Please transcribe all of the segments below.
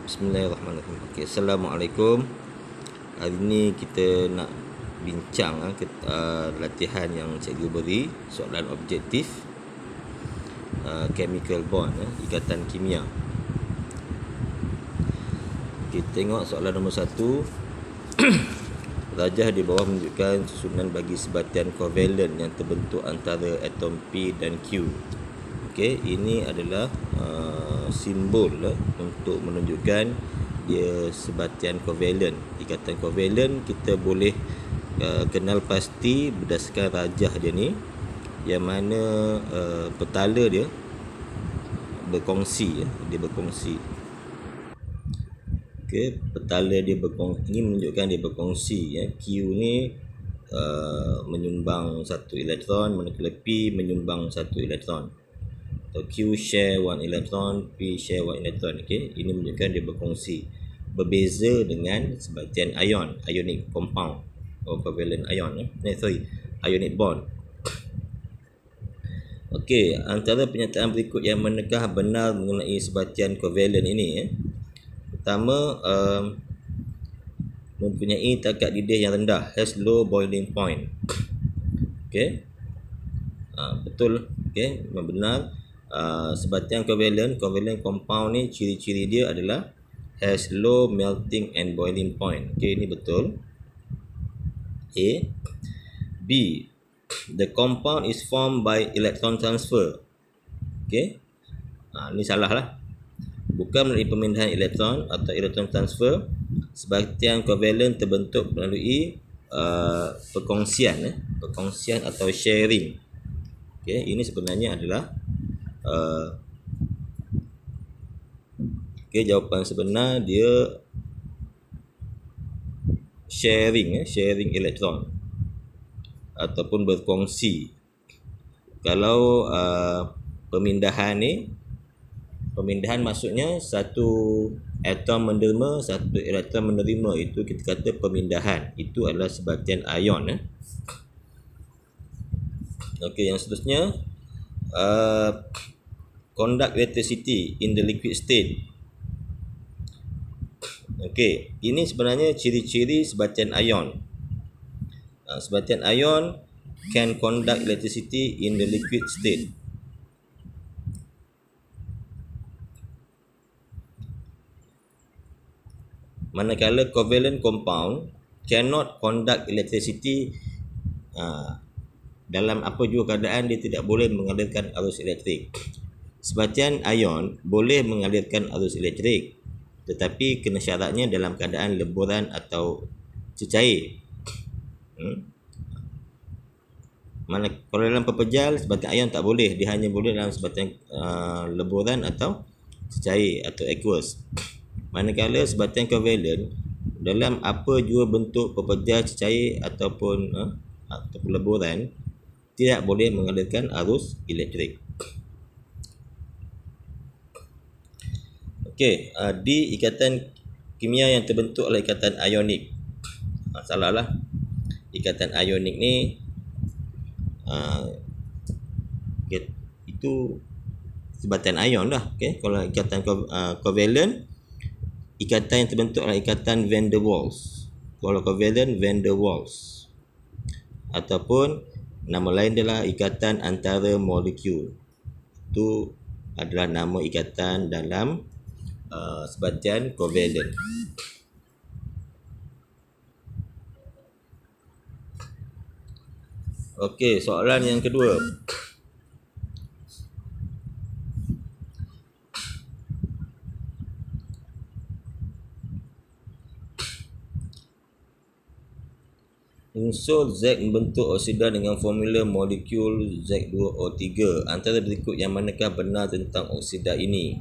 Bismillahirrahmanirrahim. Okay, Assalamualaikum. Hari ni kita nak bincang latihan yang cikgu beri, soalan objektif chemical bond, ikatan kimia. Kita tengok soalan nombor 1. Rajah di bawah menunjukkan susunan bagi sebatian kovalen yang terbentuk antara atom P dan Q. Okey, ini adalah simbol untuk menunjukkan dia sebatian kovalen. Ikatan kovalen kita boleh kenal pasti berdasarkan rajah dia ni, yang mana petala dia berkongsi, dia berkongsi. Okey, petala dia berkongsi, ini menunjukkan dia berkongsi ya. Q ni menyumbang 1 elektron, manakala P menyumbang 1 elektron. Atau Q share 1 electron, P share 1 electron. Okey, ini menunjukkan dia berkongsi. Berbeza dengan sebatian ion, ionic compound, covalent ion, ionic bond. Okey, antara pernyataan berikut yang manakah benar mengenai sebatian covalent ini? Pertama, mempunyai takat didih yang rendah, has low boiling point. Okey, betul. Okey, memang benar. Sebatian covalent compound ni ciri-ciri dia adalah has low melting and boiling point. Okey, ini betul. A. B. The compound is formed by electron transfer. Okey, ini salah lah. Bukan melalui pemindahan elektron atau elektron transfer. Sebatian covalent terbentuk melalui perkongsian atau sharing. Okey, ini sebenarnya adalah jawapan sebenar dia sharing elektron ataupun berkongsi. Kalau pemindahan maksudnya satu atom menderma, satu elektron menerima, itu kita kata pemindahan. Itu adalah sebatian ion. Okey, yang seterusnya, conduct electricity in the liquid state. Okey, ini sebenarnya ciri-ciri sebatian ion. Sebatian ion can conduct electricity in the liquid state. Manakala covalent compound cannot conduct electricity, dalam apa jua keadaan dia tidak boleh mengalirkan arus elektrik. Sebatian ion boleh mengalirkan arus elektrik, tetapi kena syaratnya dalam keadaan leburan atau cecair. Kalau dalam pepejal, sebatian ion tak boleh, dia hanya boleh dalam sebatian leburan atau cecair atau aqueous. Manakala sebatian covalent dalam apa jua bentuk pepejal, cecair ataupun leburan, tidak boleh mengalirkan arus elektrik. Okey, di ikatan kimia yang terbentuk oleh ikatan ionik. Salah lah. Ikatan ionik ni itu sebatian ion dah. Okey, kalau ikatan covalent, ikatan yang terbentuk oleh ikatan van der Waals. Kalau covalent, van der Waals. Ataupun nama lain adalah ikatan antara molekul. Itu adalah nama ikatan dalam sebatian covalent. Okey, soalan yang kedua. Unsur Z membentuk oksida dengan formula molekul Z2O3. Antara berikut yang manakah benar tentang oksida ini?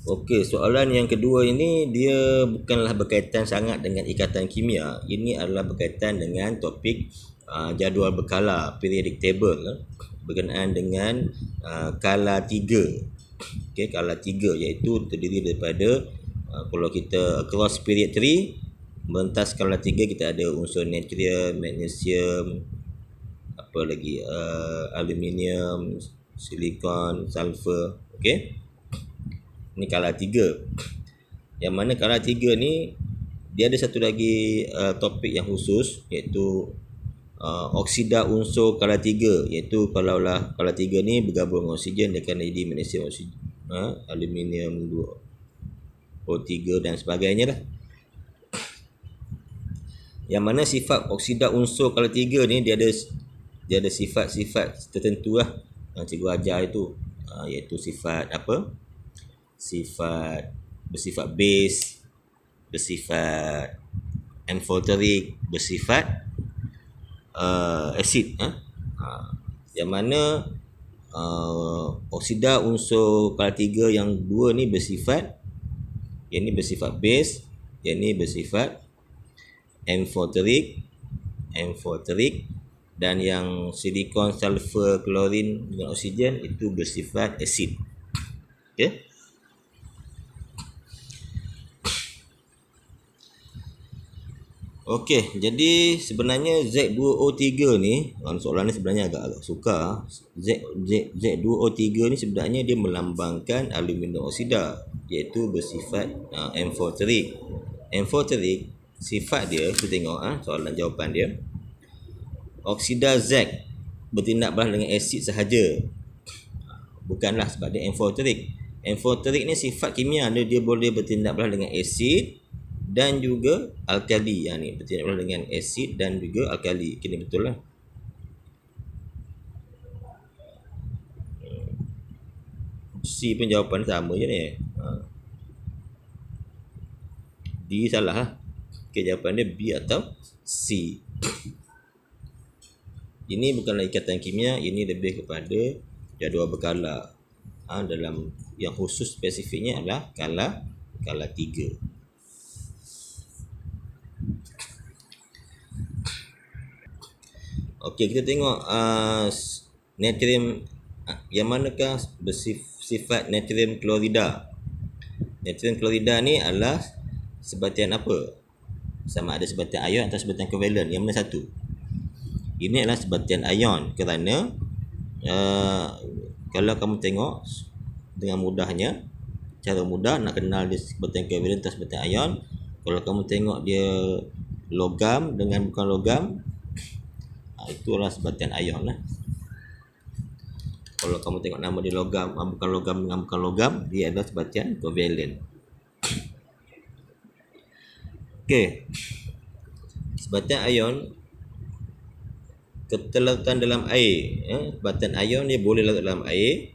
Okey, soalan yang kedua ini dia bukanlah berkaitan sangat dengan ikatan kimia. Ini adalah berkaitan dengan topik jadual berkala, periodic table, berkenaan dengan kala 3. Okey, kala 3 iaitu terdiri daripada kalau kita across period 3, Mentas skala 3 kita ada unsur natrium, magnesium, apa lagi, aluminium, silikon, sulfur. Okey, ni skala 3. Yang mana skala 3 ni dia ada satu lagi topik yang khusus, iaitu oksida unsur skala 3, iaitu kalaulah skala 3 ni bergabung dengan oksigen, dia akan jadi magnesium oksigen, aluminium 2O3 dan sebagainya lah. Yang mana sifat oksida unsur skala 3 ni dia ada sifat-sifat tertentu lah yang cikgu ajar itu, iaitu sifat apa? Bersifat base, bersifat amphoteric, bersifat asid. Yang mana oksida unsur skala 3 yang 2 ni bersifat, yang ni bersifat base, yang ni bersifat amphoteric, dan yang silikon, sulfur, klorin dengan oksigen itu bersifat asid. Okey. Okey, jadi sebenarnya Z2O3 ni, soalan ni sebenarnya agak sukar. Z2O3 ni sebenarnya dia melambangkan aluminium oksida, iaitu bersifat amphoteric. Amphoteric, sifat dia, kita tengok soalan jawapan dia. Oksida Z bertindak balas dengan asid sahaja, bukanlah sebab dia amphoteric. Amphoteric ni sifat kimia dia boleh bertindak balas dengan asid dan juga alkali. Yang ni bertindak balas dengan asid dan juga alkali. Kini betul lah. C pun jawapan sama je ni. D salah lah. Okay, jawapan dia B atau C. Ini bukanlah ikatan kimia, ini lebih kepada jadual berkala. Dalam yang khusus spesifiknya adalah skala 3. Okey, kita tengok natrium, yang manakah bersifat natrium klorida. Natrium klorida ni adalah sebatian apa? Sama ada sebatian ion atau sebatian kovalen. Yang mana satu? Ini adalah sebatian ion, kerana kalau kamu tengok dengan mudahnya, cara mudah nak kenal dia sebatian kovalen atau sebatian ion, kalau kamu tengok dia logam dengan bukan logam, itu adalah sebatian ion lah. Kalau kamu tengok nama dia logam, bukan logam dengan bukan logam, dia adalah sebatian kovalen. Okey, sebatian ion keterlautan dalam air. Sebatian ion dia boleh larut dalam air.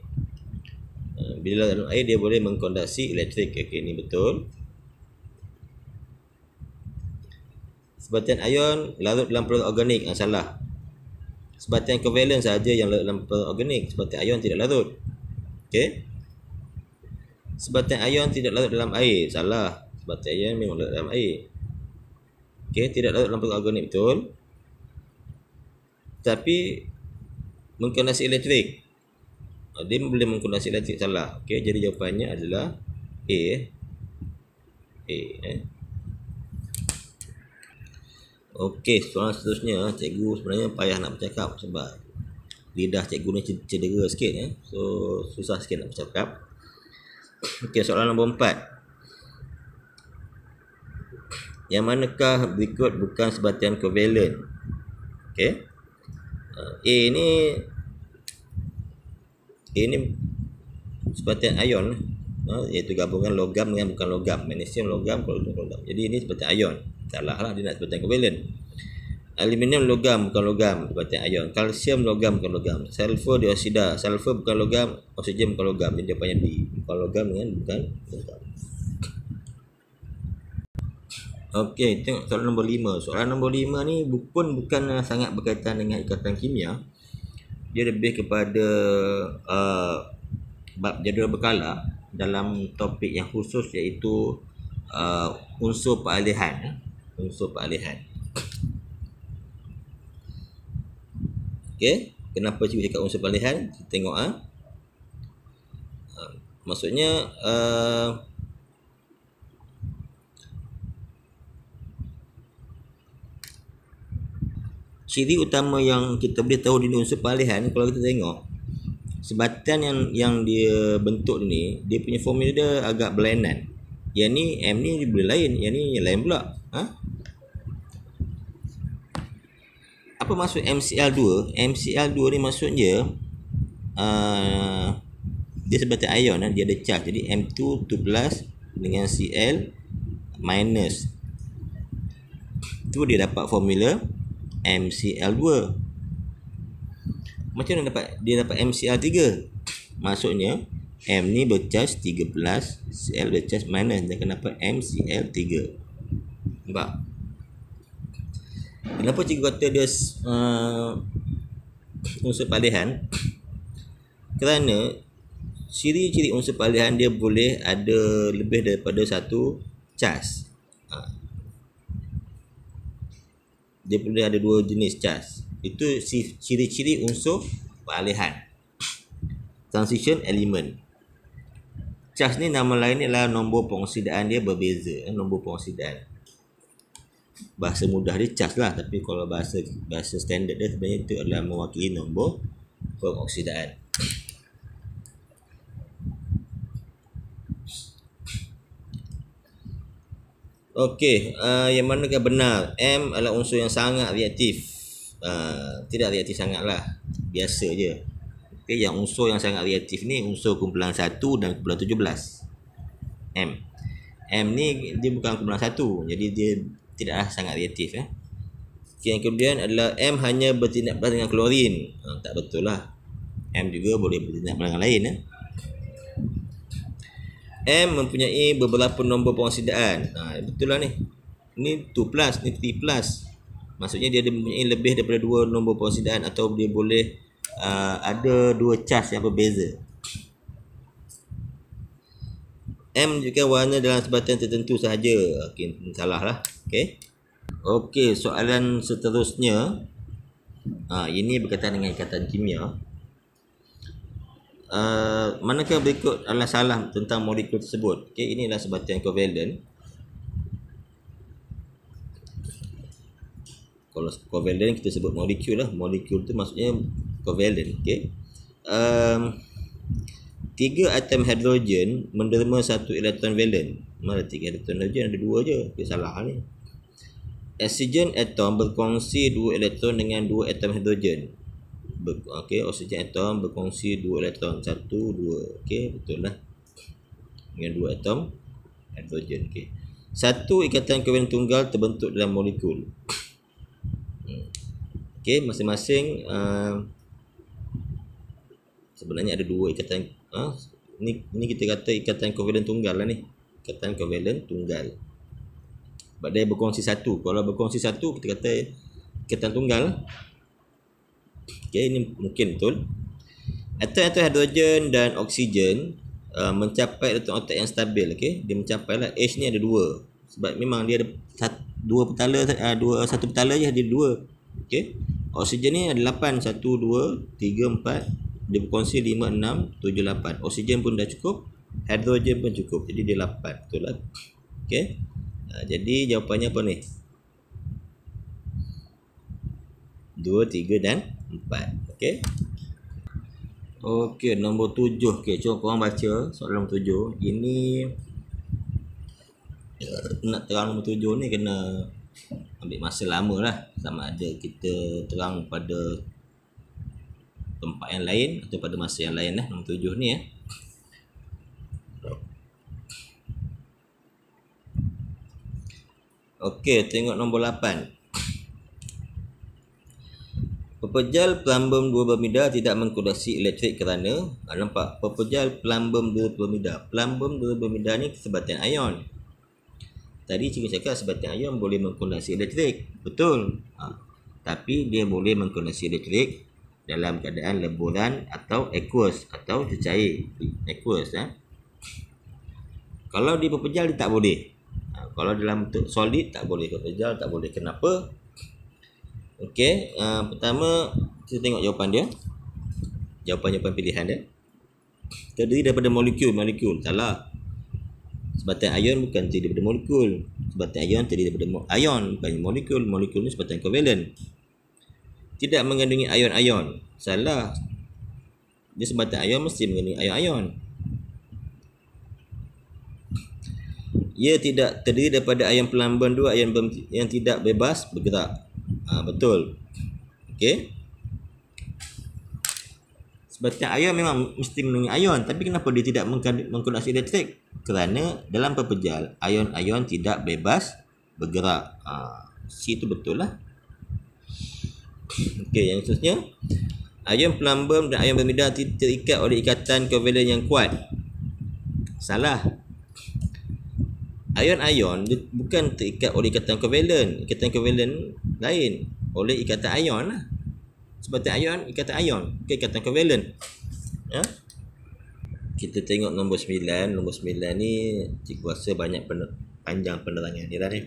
Bila larut dalam air dia boleh mengkondensasi elektrik. Okey, ini betul. Sebatian ion larut dalam produk organik, salah. Sebatian kovalen sahaja yang larut dalam produk organik. Sebatian ion tidak larut. Okey. Sebatian ion tidak larut dalam air, salah. Sebatian ion memang larut dalam air. Okey, tidak larut dalam produk organik, betul. Tapi mengkondensasi elektrik, dia boleh mengkondensasi elektrik, salah. Okey, jadi jawapannya adalah A. Okey, soalan seterusnya, cikgu sebenarnya payah nak bercakap sebab lidah cikgu ni cedera sikit, so susah sikit nak bercakap. Okey, soalan nombor 4. Yang manakah berikut bukan sebatian kovalen? Okey, A ni sebatian ion, iaitu gabungan logam dengan bukan logam. Magnesium logam, klorida logam. Jadi ini sebatian ion. Salah lah, dia nak sebatian kovalen. Aluminium logam bukan logam, sebatian ion. Kalsium logam bukan logam. Sulfur dioksida, sulfur bukan logam, oksigen bukan logam. Jadi jawapannya D, bukan logam dengan bukan logam. Okey, tengok soalan nombor 5. Soalan nombor 5 ni pun bukan sangat berkaitan dengan ikatan kimia. Dia lebih kepada bab jadual berkala dalam topik yang khusus, iaitu unsur peralihan. Unsur peralihan. Okey, kenapa cikgu cakap unsur peralihan? Kita tengok maksudnya ciri utama yang kita boleh tahu di unsur peralihan, kalau kita tengok sebatan yang dia bentuk ni, dia punya formula dia agak berlainan. Yang ni M ni boleh lain, yang ni lain pula. Apa maksud MCl2? MCl2 ni maksudnya dia sebatan ion, dia ada charge. Jadi M2 2+ dengan Cl minus, tu dia dapat formula MCl2. Macam mana dia dapat MCl3? Maksudnya M ni bercharge 3+, Cl bercharge minus, dia akan dapat MCl3. Nampak? Kenapa cikgu kata dia unsur peralihan? Kerana ciri-ciri unsur peralihan dia boleh ada lebih daripada satu charge. Dia boleh ada dua jenis charge. Itu ciri-ciri unsur peralihan. Transition element. Charge ni nama lain ni adalah nombor pengoksidaan dia berbeza. Nombor pengoksidaan. Bahasa mudah dia charge lah, tapi kalau bahasa standard dia sebenarnya itu adalah mewakili nombor pengoksidaan. Okey, yang manakah benar? M adalah unsur yang sangat reaktif. Tidak reaktif sangatlah, biasa je. Okey, yang unsur yang sangat reaktif ni unsur kumpulan 1 dan kumpulan 17. M ni dia bukan kumpulan 1, jadi dia tidaklah sangat reaktif. Okey, yang kemudian adalah M hanya bertindak balas dengan klorin. Tak betul lah. M juga boleh bertindak balas dengan lain. M mempunyai beberapa nombor pengoksidaan. Betul lah ni. Ni 2+, ni 3+. Maksudnya dia mempunyai lebih daripada 2 nombor pengoksidaan, atau dia boleh ada 2 charge yang berbeza. M juga warna dalam sebatan tertentu sahaja. Okey, salah lah. Okey, soalan seterusnya. Ini berkaitan dengan ikatan kimia. Manakah berikut adalah salah tentang molekul tersebut? Okey, inilah sebatan covalent. Kalau covalent kita sebut molekul lah. Molekul tu maksudnya covalent. Okey. 3 atom hidrogen menderma 1 elektron valen. Mana 3 elektron hidrogen? Ada 2 je. Okey, salah ni. Oksigen atom berkongsi 2 elektron dengan 2 atom hidrogen. Okey, oksigen atom berkongsi 2 elektron, 1, 2. Okey, betul lah. Dengan 2 atom hidrogen. Okey. Satu ikatan kovalent tunggal terbentuk dalam molekul. Okey, masing-masing sebenarnya ada 2 ikatan. Ni kita kata ikatan kovalent tunggal lah ni. Ikatan kovalent tunggal. Sebab dia berkongsi 1. Kalau berkongsi 1 kita kata ikatan tunggal. Okey, ini mungkin betul. Atom-atom hidrogen dan oksigen mencapai elektron otak yang stabil. Okey, dia mencapai lah, H ni ada 2. Sebab memang dia ada satu petala je ada 2. Okey. Oksigen ni ada 8, 1 2 3 4. Dia berkongsi 5 6 7 8. Oksigen pun dah cukup, hidrogen pun cukup. Jadi dia 8. Betul lah. Okey. Jadi jawapannya apa ni? 2, 3 dan 4. Okey. Okey, nombor 7. Okey, cuba korang baca soalan nombor 7. Ini nak terang nombor 7 ni kena ambil masa lama lah. Sama ada kita terang pada tempat yang lain atau pada masa yang lain lah. Nombor 7 ni Okey, tengok nombor 8. Pepejal plumbum dua bermida tidak mengkondensasi elektrik kerana nampak pepejal plumbum dua bermida. Plumbum dua bermida ni sebatan ion. Tadi cikgu cakap sebatan ion boleh mengkondensasi elektrik. Betul. Tapi dia boleh mengkondensasi elektrik dalam keadaan leburan atau aqueous atau cecair. Aqueous Kalau di pepejal dia tak boleh. Kalau dalam bentuk solid tak boleh. Pepejal tak boleh. Kenapa? Okey, pertama kita tengok jawapan dia. Jawapan pilihan dia terdiri daripada molekul. Salah. Sebatan ion bukan terdiri daripada molekul. Sebatan ion terdiri daripada ion, bukan molekul. Molekul ni sebatan covalent. tidak mengandungi ion-ion. Salah. Dia sebatan ion mesti mengandungi ion-ion. Ia tidak terdiri daripada ion pelambang dua ion yang tidak bebas bergerak. Betul. Okey. Sebatan ion memang mesti mengandungi ion, tapi kenapa dia tidak mengkonduksi elektrik? Kerana dalam pepejal ion-ion tidak bebas bergerak. C itu betul lah. Okey, yang seterusnya, ion pelambang dan ion bermida terikat oleh ikatan kovalen yang kuat. Salah. Ion-ion dia bukan terikat oleh ikatan kovalen. Ikatan kovalen lain, oleh ikatan ion lah. Sebatan ion, ikatan ion, bukan ikatan kovalen. Ya? Kita tengok nombor 9. Nombor 9 ni cikgu rasa banyak panjang penerangan dia dah ni.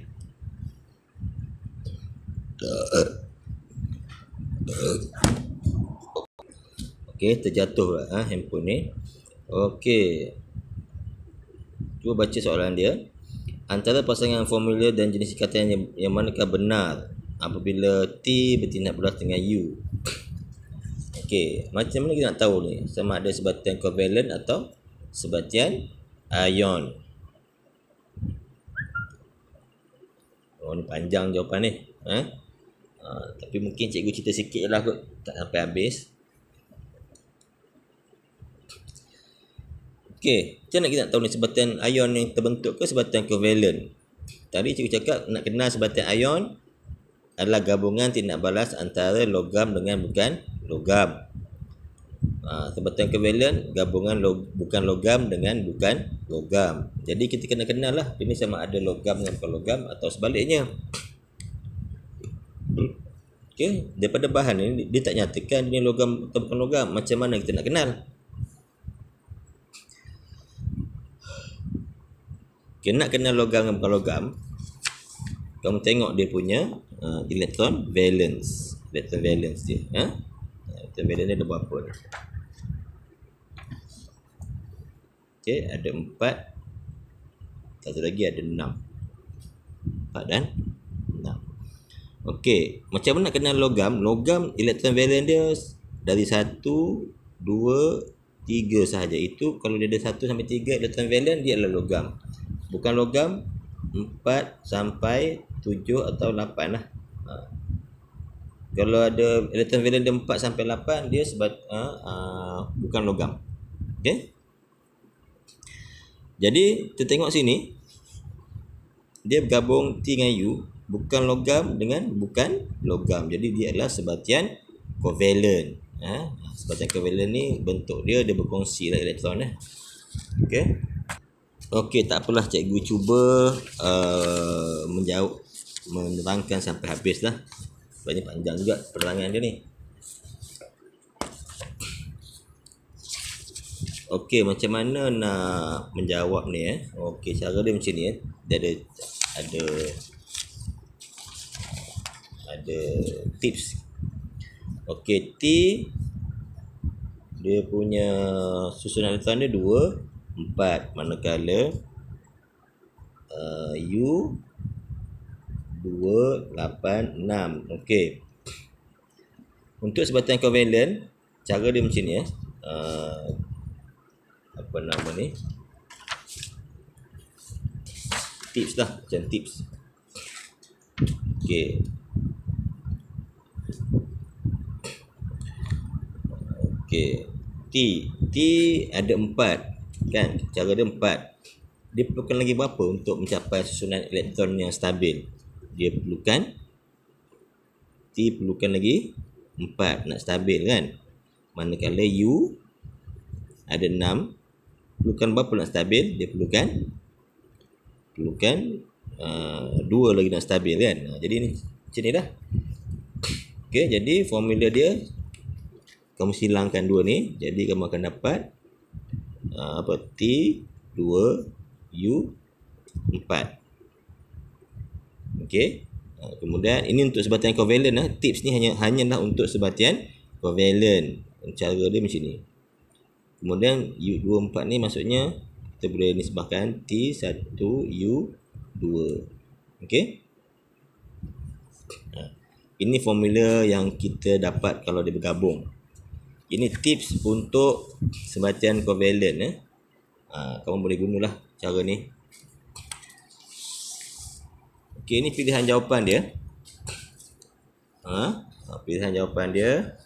Okey, terjatuh lah handphone ni. Okey, cuba baca soalan dia. Antara pasangan formula dan jenis ikatan yang manakah benar apabila T bertindak beras dengan U? Okey, macam mana kita nak tahu ni sama ada sebatian kovalen atau sebatian ion? Oh, ni panjang jawapan ni. Tapi mungkin cikgu cerita sikit je lah kot, tak sampai habis. Okey, macam mana kita nak tahu ni sebatian ion yang terbentuk ke sebatian kovalen? Tadi cikgu cakap nak kenal sebatian ion adalah gabungan tindak balas antara logam dengan bukan logam. Sebatian kovalen gabungan bukan logam dengan bukan logam. Jadi kita kena kenal lah ini sama ada logam dengan bukan logam atau sebaliknya. Okey, daripada bahan ni dia tak nyatakan ini logam atau bukan logam. Macam mana kita nak kenal? Okay, nak kenal logam dengan bukan logam, kamu tengok dia punya electron valence. Electron valence dia. Electron valence dia ada berapa ni? Okay, ada 4. Satu lagi ada 6. 4 dan 6. Okey, macam mana nak kenal logam? Logam electron valence dia dari 1, 2, 3 sahaja. Itu kalau dia ada 1 sampai 3 electron valence dia adalah logam. Bukan logam 4 sampai 7 atau 8 lah. Kalau ada electron valence dia 4 sampai 8 dia bukan logam. Okey. Jadi kita tengok sini dia bergabung T dengan U, bukan logam dengan bukan logam. Jadi dia adalah sebatian kovalen. Sebatian kovalen ni bentuk dia berkongsi lah elektron. Okey. Okey, tak apalah, cikgu cuba menerangkan sampai habis lah. Sebabnya panjang juga penerangan dia ni. Okey, macam mana nak menjawab ni Okey, cara dia macam ni Dia ada tips. Okey, T dia punya susunan elektron dia 2, 4, manakala U 2, 8, 6. Okey. Untuk sebatian kovalen, cara dia macam ni apa nama ni? Tips lah, macam tips. Okey. Okey. T ada 4. Kan, cara dia 4. Dia perlukan lagi berapa untuk mencapai susunan elektron yang stabil? Dia perlukan T perlukan lagi 4 nak stabil kan. Manakala U ada 6, perlukan berapa nak stabil? Dia perlukan 2 lagi nak stabil kan. Jadi ni macam ni dah. Okey, jadi formula dia kamu silangkan 2 ni, jadi kamu akan dapat T 2 U 4. Okey. Kemudian ini untuk sebatian kovalen tips ni hanyalah untuk sebatian kovalen. Cara dia macam ni. Kemudian U24 ni maksudnya kita boleh nisbahkan T1 U2. Okey. Ini formula yang kita dapat kalau dia bergabung. Ini tips untuk sebatian covalent. Kamu boleh gunalah cara ni. Okey, ini pilihan jawapan dia. Pilihan jawapan dia.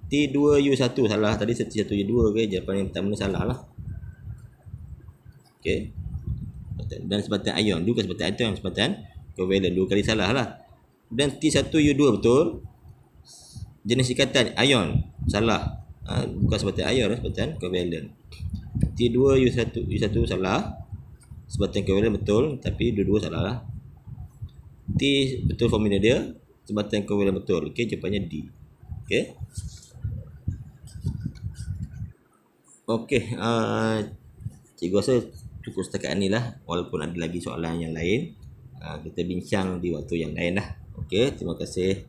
T2U1 salah. Tadi T1U2 ke? Jawapan yang pertama salah lah. Okey. Dan sebatian ion. Bukan sebatian atom, sebatian covalent. 2 kali salah lah. Dan T1U2 betul. Jenis ikatan ion. Salah. Bukan sebatian ion, sebatian covalent. T2U1 salah. Sebatian covalent betul. Tapi dua-dua salah lah. T betul formula dia. Sebatian covalent betul. Okey, jawapannya D. Okey. Okey, cikgu rasa cukup setakat ni lah. Walaupun ada lagi soalan yang lain, kita bincang di waktu yang lain lah. Okey, terima kasih.